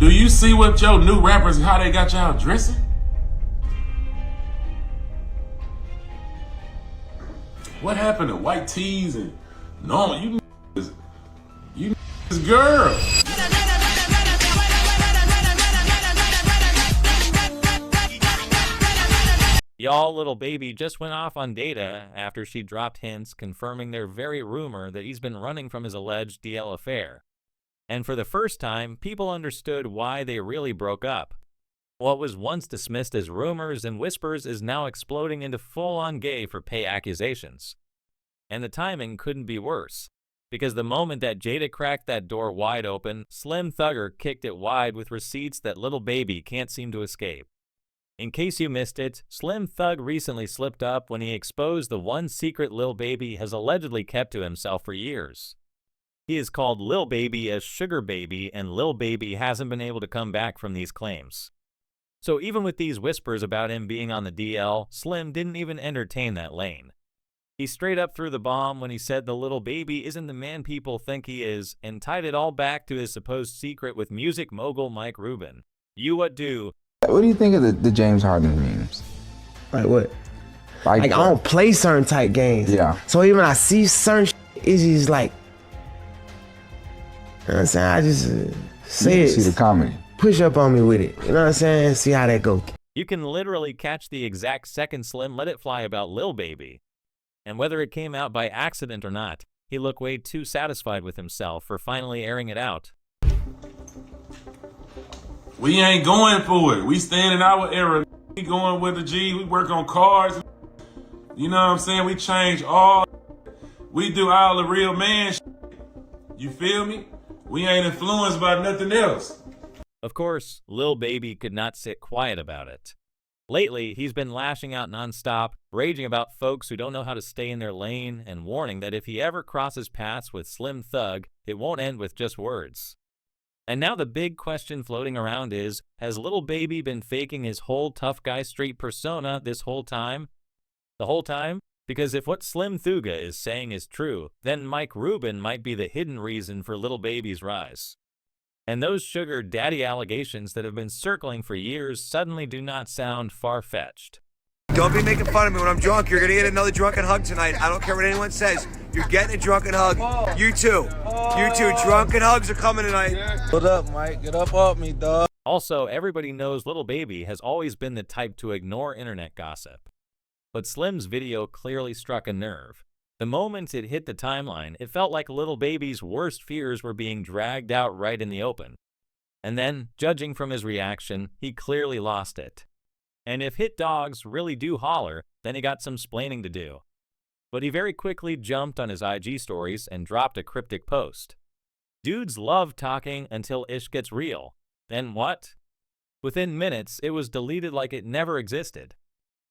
Do you see what your new rappers, how they got y'all dressing? What happened to white tees and normal? You girl. Y'all, Lil Baby just went off on Jayda after she dropped hints confirming their very rumor that he's been running from his alleged DL affair. And for the first time, people understood why they really broke up. What was once dismissed as rumors and whispers is now exploding into full-on gay for pay accusations. And the timing couldn't be worse, because the moment that Jayda cracked that door wide open, Slim Thugger kicked it wide with receipts that Lil Baby can't seem to escape. In case you missed it, Slim Thug recently slipped up when he exposed the one secret Lil Baby has allegedly kept to himself for years. He has called Lil Baby a sugar baby, and Lil Baby hasn't been able to come back from these claims. So even with these whispers about him being on the DL, Slim didn't even entertain that lane. He straight up threw the bomb when he said the Lil Baby isn't the man people think he is, and tied it all back to his supposed secret with music mogul Mike Rubin. You what do? What do you think of the James Harden memes? Like what? Like I don't play certain type games. Yeah. So even when I see certain shit, it's just like, you know what I'm saying? I just say it. See the comedy. Push up on me with it. You know what I'm saying? See how that go. You can literally catch the exact second Slim let it fly about Lil Baby. And whether it came out by accident or not, he looked way too satisfied with himself for finally airing it out. We ain't going for it. We stand in our era. We going with the G. We work on cars. You know what I'm saying? We change all. We do all the real man shit. You feel me? We ain't influenced by nothing else. Of course, Lil Baby could not sit quiet about it. Lately, he's been lashing out nonstop, raging about folks who don't know how to stay in their lane, and warning that if he ever crosses paths with Slim Thug, it won't end with just words. And now the big question floating around is, has Lil Baby been faking his whole tough guy street persona this whole time? The whole time? Because if what Slim Thugger is saying is true, then Mike Rubin might be the hidden reason for Lil Baby's rise. And those sugar daddy allegations that have been circling for years suddenly do not sound far-fetched. Don't be making fun of me when I'm drunk. You're gonna get another drunken hug tonight. I don't care what anyone says. You're getting a drunken hug. You too. You too. Drunken hugs are coming tonight. What up, Mike? Get up off me, dog. Also, everybody knows Lil Baby has always been the type to ignore internet gossip. But Slim's video clearly struck a nerve. The moment it hit the timeline, it felt like Lil Baby's worst fears were being dragged out right in the open. And then, judging from his reaction, he clearly lost it. And if hit dogs really do holler, then he got some splaining to do. But he very quickly jumped on his IG stories and dropped a cryptic post. Dudes love talking until ish gets real. Then what? Within minutes, it was deleted like it never existed.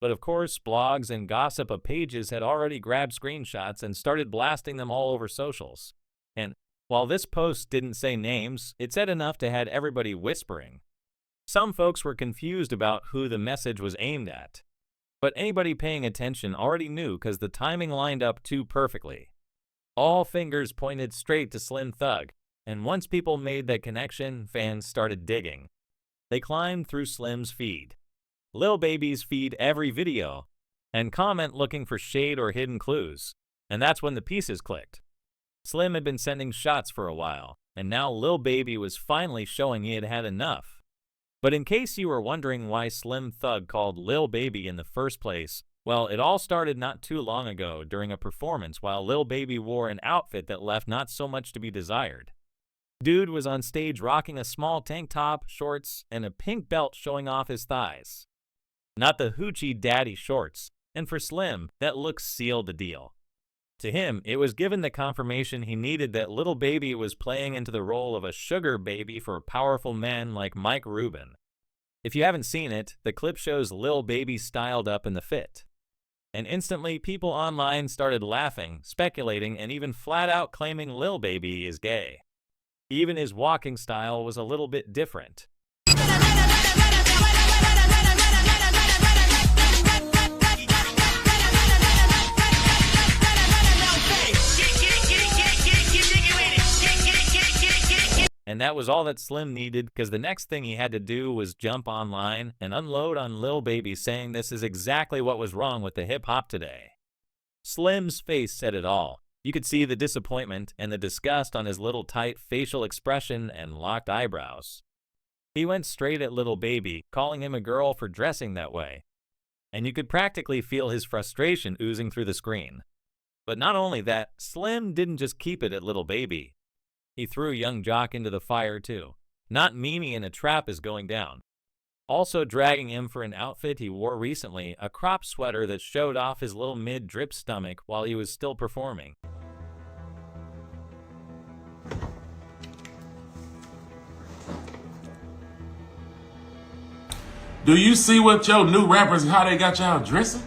But of course, blogs and gossip pages had already grabbed screenshots and started blasting them all over socials. And while this post didn't say names, it said enough to have everybody whispering. Some folks were confused about who the message was aimed at. But anybody paying attention already knew because the timing lined up too perfectly. All fingers pointed straight to Slim Thug, and once people made that connection, fans started digging. They climbed through Slim's feed, Lil Baby's feed every video, and comment looking for shade or hidden clues. And that's when the pieces clicked. Slim had been sending shots for a while, and now Lil Baby was finally showing he had had enough. But in case you were wondering why Slim Thug called Lil Baby in the first place, well, it all started not too long ago during a performance while Lil Baby wore an outfit that left not so much to be desired. Dude was on stage rocking a small tank top, shorts, and a pink belt showing off his thighs. Not the hoochie daddy shorts, and for Slim, that look sealed the deal. To him, it was given the confirmation he needed that Lil Baby was playing into the role of a sugar baby for powerful men like Mike Rubin. If you haven't seen it, the clip shows Lil Baby styled up in the fit. And instantly, people online started laughing, speculating, and even flat out claiming Lil Baby is gay. Even his walking style was a little bit different. And that was all that Slim needed, because the next thing he had to do was jump online and unload on Lil Baby, saying this is exactly what was wrong with the hip-hop today. Slim's face said it all. You could see the disappointment and the disgust on his little tight facial expression and locked eyebrows. He went straight at Lil Baby, calling him a girl for dressing that way. And you could practically feel his frustration oozing through the screen. But not only that, Slim didn't just keep it at Lil Baby. He threw Young Jock into the fire too. Not Mimi in a trap is going down. Also dragging him for an outfit he wore recently, a crop sweater that showed off his little mid-drip stomach while he was still performing. Do you see what your new rappers, how they got y'all dressing?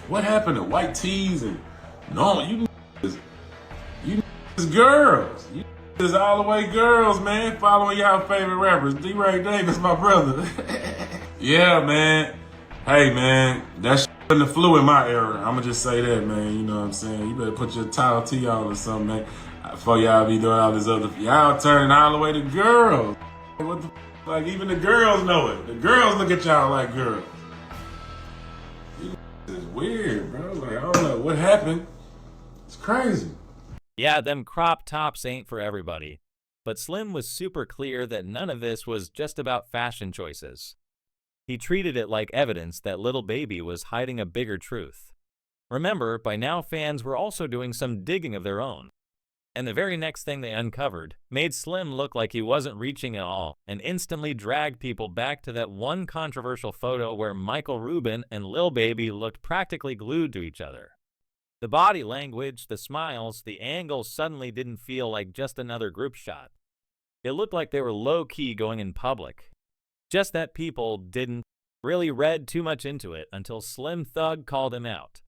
What happened to white tees and no, you girls. You is all the way girls, man. Following y'all favorite rappers. D-Ray Davis, my brother. Yeah, man. Hey, man. That shit been the flu in my era. I'ma just say that, man. You know what I'm saying? You better put your towel tee on or something, man. Before y'all be doing all this other, y'all turning all the way to girls. What the like, even the girls know it. The girls look at y'all like girls. It's weird, bro. Like, I don't know what happened. It's crazy. Yeah, them crop tops ain't for everybody. But Slim was super clear that none of this was just about fashion choices. He treated it like evidence that Lil Baby was hiding a bigger truth. Remember, by now fans were also doing some digging of their own. And the very next thing they uncovered made Slim look like he wasn't reaching at all and instantly dragged people back to that one controversial photo where Michael Rubin and Lil Baby looked practically glued to each other. The body language, the smiles, the angles suddenly didn't feel like just another group shot. It looked like they were low-key going in public. Just that people didn't really read too much into it until Slim Thug called him out.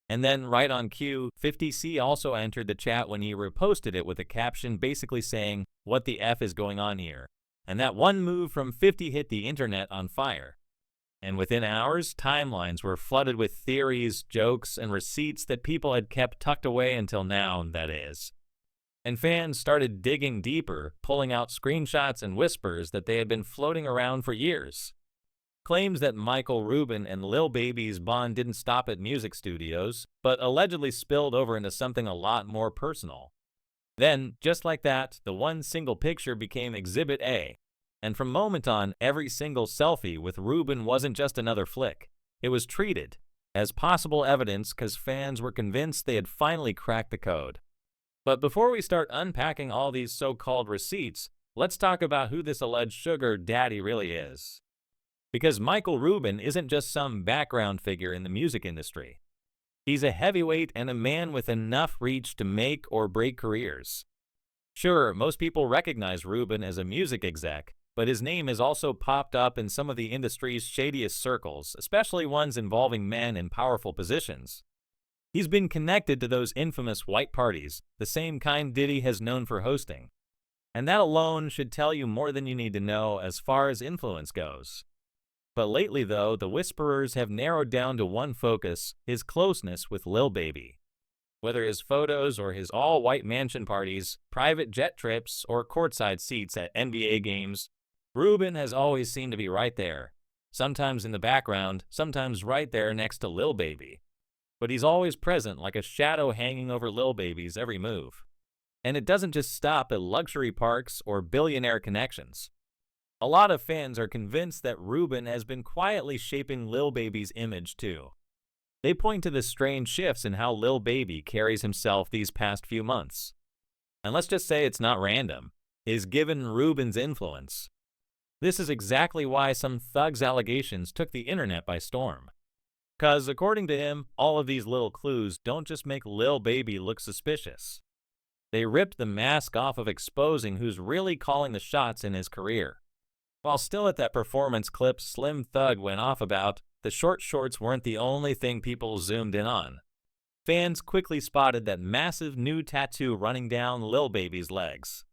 And then, right on cue, 50C also entered the chat when he reposted it with a caption basically saying, "What the F is going on here?" And that one move from 50 hit the internet on fire. And within hours, timelines were flooded with theories, jokes, and receipts that people had kept tucked away until now, that is. And fans started digging deeper, pulling out screenshots and whispers that they had been floating around for years. Claims that Michael Rubin and Lil Baby's bond didn't stop at music studios, but allegedly spilled over into something a lot more personal. Then, just like that, the one single picture became Exhibit A. And from moment on, every single selfie with Rubin wasn't just another flick. It was treated as possible evidence because fans were convinced they had finally cracked the code. But before we start unpacking all these so-called receipts, let's talk about who this alleged sugar daddy really is. Because Michael Rubin isn't just some background figure in the music industry. He's a heavyweight and a man with enough reach to make or break careers. Sure, most people recognize Rubin as a music exec, but his name has also popped up in some of the industry's shadiest circles, especially ones involving men in powerful positions. He's been connected to those infamous white parties, the same kind Diddy has known for hosting. And that alone should tell you more than you need to know as far as influence goes. But lately, though, the whisperers have narrowed down to one focus, his closeness with Lil Baby. Whether his photos or his all-white mansion parties, private jet trips, or courtside seats at NBA games, Rubin has always seemed to be right there. Sometimes in the background, sometimes right there next to Lil Baby. But he's always present like a shadow hanging over Lil Baby's every move. And it doesn't just stop at luxury parks or billionaire connections. A lot of fans are convinced that Rubin has been quietly shaping Lil Baby's image too. They point to the strange shifts in how Lil Baby carries himself these past few months. And let's just say it's not random. It is given Rubin's influence. This is exactly why some thugs' allegations took the internet by storm. Cause according to him, all of these little clues don't just make Lil Baby look suspicious. They ripped the mask off of exposing who's really calling the shots in his career. While still at that performance clip Slim Thug went off about, the short shorts weren't the only thing people zoomed in on. Fans quickly spotted that massive new tattoo running down Lil Baby's legs.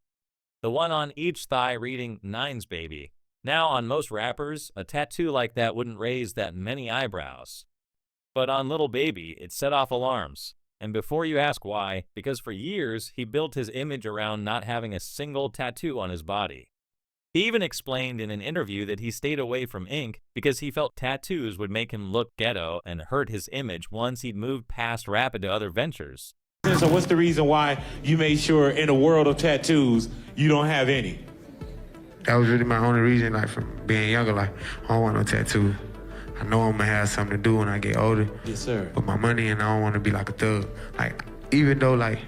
The one on each thigh reading "Nines Baby." Now on most rappers, a tattoo like that wouldn't raise that many eyebrows. But on Lil Baby, it set off alarms. And before you ask why, because for years, he built his image around not having a single tattoo on his body. He even explained in an interview that he stayed away from ink because he felt tattoos would make him look ghetto and hurt his image once he'd moved past rap into other ventures. So what's the reason why you made sure in the world of tattoos, you don't have any? That was really my only reason, like, from being younger, like, I don't want no tattoo. I know I'm gonna have something to do when I get older. Yes, sir. Put my money in, I don't wanna be like a thug. Like, even though, like,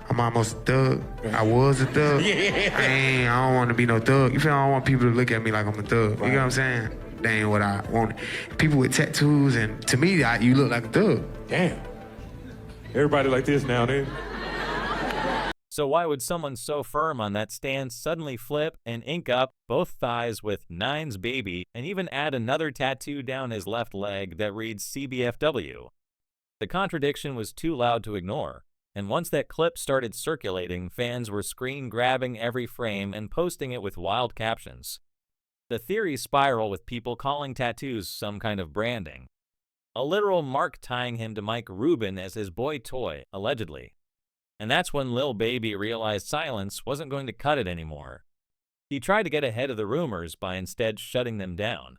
I'm almost a thug, I was a thug, I don't wanna be no thug. You feel me? I don't want people to look at me like I'm a thug. You get what I'm saying? That ain't what I want. People with tattoos, and to me, you look like a thug. Damn. Everybody like this now, then. So why would someone so firm on that stance suddenly flip and ink up both thighs with Nine's Baby and even add another tattoo down his left leg that reads CBFW? The contradiction was too loud to ignore, and once that clip started circulating, fans were screen grabbing every frame and posting it with wild captions. The theories spiral with people calling tattoos some kind of branding. A literal mark tying him to Michael Rubin as his boy toy, allegedly. And that's when Lil Baby realized silence wasn't going to cut it anymore. He tried to get ahead of the rumors by instead shutting them down.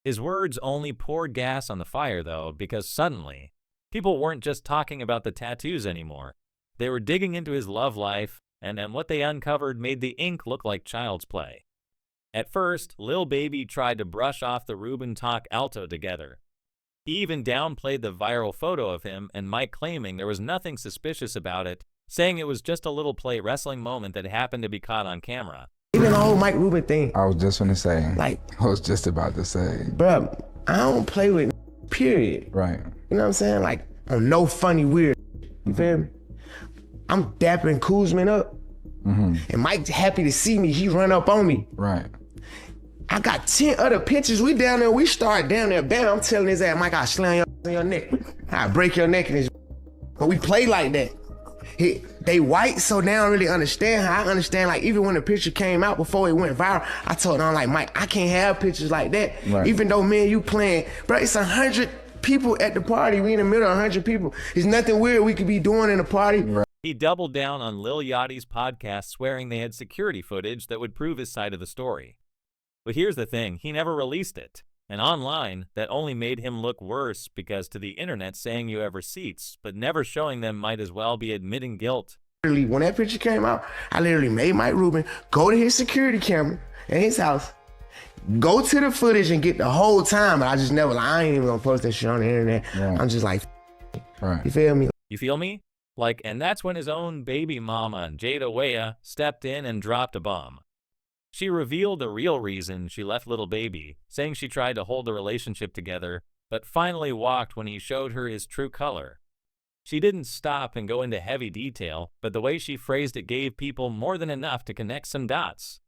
His words only poured gas on the fire, though, because suddenly, people weren't just talking about the tattoos anymore. They were digging into his love life, and what they uncovered made the ink look like child's play. At first, Lil Baby tried to brush off the Rubin talk alto together. He even downplayed the viral photo of him and Mike claiming there was nothing suspicious about it, saying it was just a little play wrestling moment that happened to be caught on camera. Even the whole Mike Rubin thing. I was just gonna say. Like, I was just about to say. bruh, I don't play with period. Right. You know what I'm saying? Like, on no funny weird. You feel me? I'm dapping Kuzman up. And Mike's happy to see me. He run up on me. Right. I got 10 other pictures. We down there. We start down there. Bam, I'm telling his ass, Mike, I'll slam your neck. I'll break your neck in this. But we play like that. They white, so they don't really understand how I understand. Like, even when the picture came out before it went viral, I told them, like, Mike, I can't have pictures like that. Right. Even though me and you playing, bro, it's 100 people at the party. We in the middle of 100 people. There's nothing weird we could be doing in a party. Right. He doubled down on Lil Yachty's podcast, swearing they had security footage that would prove his side of the story. But here's the thing, he never released it. And online, that only made him look worse because to the internet saying you have receipts, but never showing them might as well be admitting guilt. Literally, when that picture came out, I literally made Mike Rubin go to his security camera in his house, go to the footage and get the whole time, but I just never, like, I ain't even gonna post that shit on the internet. Right. I'm just like, Right. you feel me? You feel me? Like, and that's when his own baby mama, Jayda stepped in and dropped a bomb. She revealed the real reason she left Lil Baby, saying she tried to hold the relationship together, but finally walked when he showed her his true color. She didn't stop and go into heavy detail, but the way she phrased it gave people more than enough to connect some dots.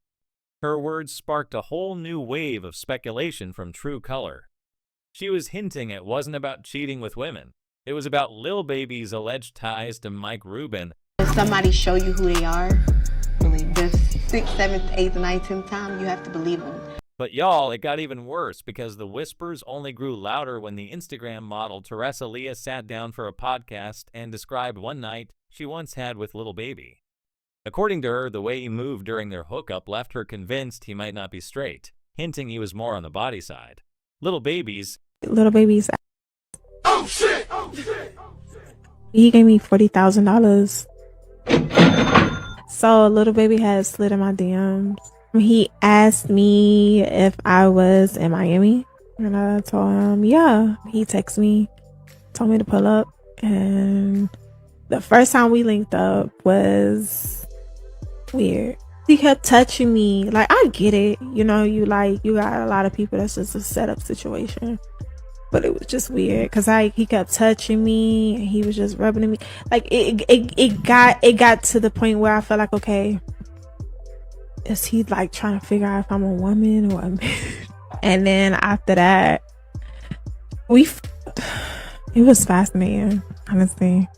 Her words sparked a whole new wave of speculation from True Color. She was hinting it wasn't about cheating with women. It was about Lil Baby's alleged ties to Mike Rubin. If somebody show you who they are, believe the 6th, 7th, 8th, 9th, 10th time, you have to believe them. But y'all, it got even worse because the whispers only grew louder when the Instagram model Teresa Leah sat down for a podcast and described one night she once had with Lil Baby. According to her, the way he moved during their hookup left her convinced he might not be straight, hinting he was more on the body side. Lil Baby's. Oh shit! Oh shit! He gave me $40,000. So Lil Baby has slid in my DMs. He asked me if I was in Miami, and I told him, yeah. He texted me, told me to pull up, and the first time we linked up was weird. He kept touching me. Like, I get it, you know, you got a lot of people, that's just a setup situation. But it was just weird because he kept touching me and he was just rubbing me. Like, it got to the point where I felt like, okay, is he like trying to figure out if I'm a woman or a man? And then after that, it was fascinating, honestly.